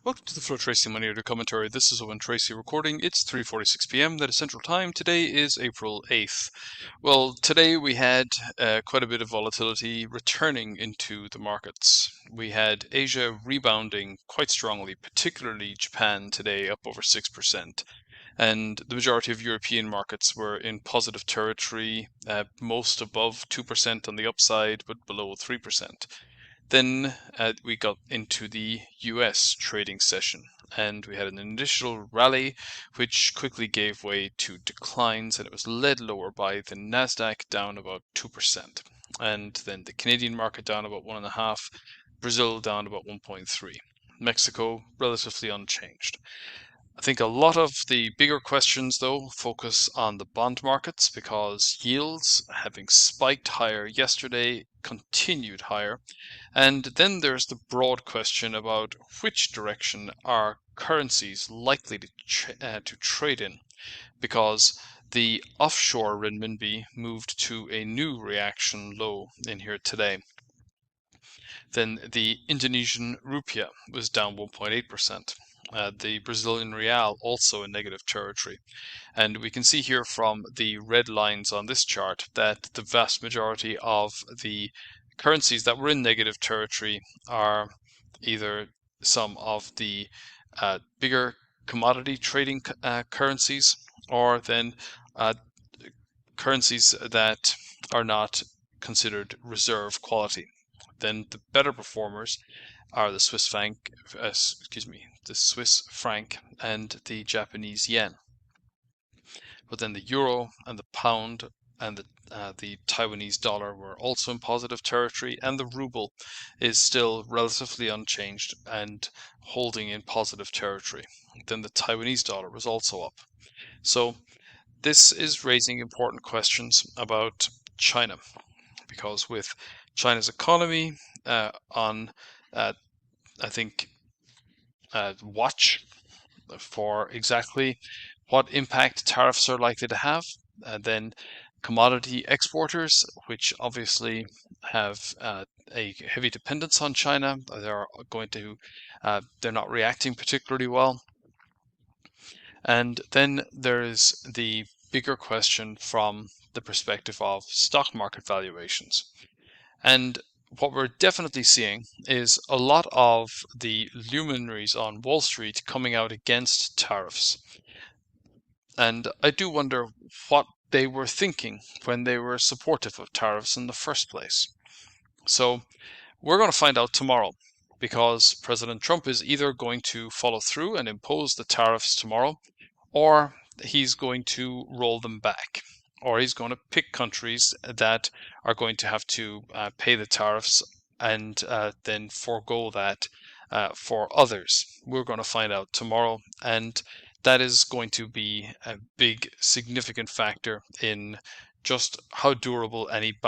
Welcome to the Flow Tracy Money Order Commentary. This is Owen Tracy recording. It's 3:46 p.m. That is Central Time. Today is April 8th. Well, today we had quite a bit of volatility returning into the markets. We had Asia rebounding quite strongly, particularly Japan today up over 6%. And the majority of European markets were in positive territory, most above 2% on the upside, but below 3%. Then we got into the US trading session, and we had an initial rally which quickly gave way to declines, and it was led lower by the Nasdaq down about 2%, and then the Canadian market down about 1.5%, Brazil down about 1.3%, Mexico relatively unchanged. I think a lot of the bigger questions, though, focus on the bond markets because yields, having spiked higher yesterday, continued higher. And then there's the broad question about which direction are currencies likely to trade in, because the offshore renminbi moved to a new reaction low in here today. Then the Indonesian rupiah was down 1.8%. The Brazilian real also in negative territory. And we can see here from the red lines on this chart that the vast majority of the currencies that were in negative territory are either some of the bigger commodity trading currencies, or then currencies that are not considered reserve quality. Then the better performers are the Swiss franc, the Swiss franc and the Japanese yen. But then the euro and the pound and the Taiwanese dollar were also in positive territory, and the ruble is still relatively unchanged and holding in positive territory. Then the Taiwanese dollar was also up. So this is raising important questions about China, because with China's economy on, I think, watch for exactly what impact tariffs are likely to have, then commodity exporters, which obviously have a heavy dependence on China, they're not reacting particularly well. And then there is the bigger question from the perspective of stock market valuations. And what we're definitely seeing is a lot of the luminaries on Wall Street coming out against tariffs. And I do wonder what they were thinking when they were supportive of tariffs in the first place. So we're going to find out tomorrow, because President Trump is either going to follow through and impose the tariffs tomorrow, or he's going to roll them back, or he's going to pick countries that are going to have to pay the tariffs and then forego that for others. We're going to find out tomorrow, and that is going to be a big, significant factor in just how durable any bounce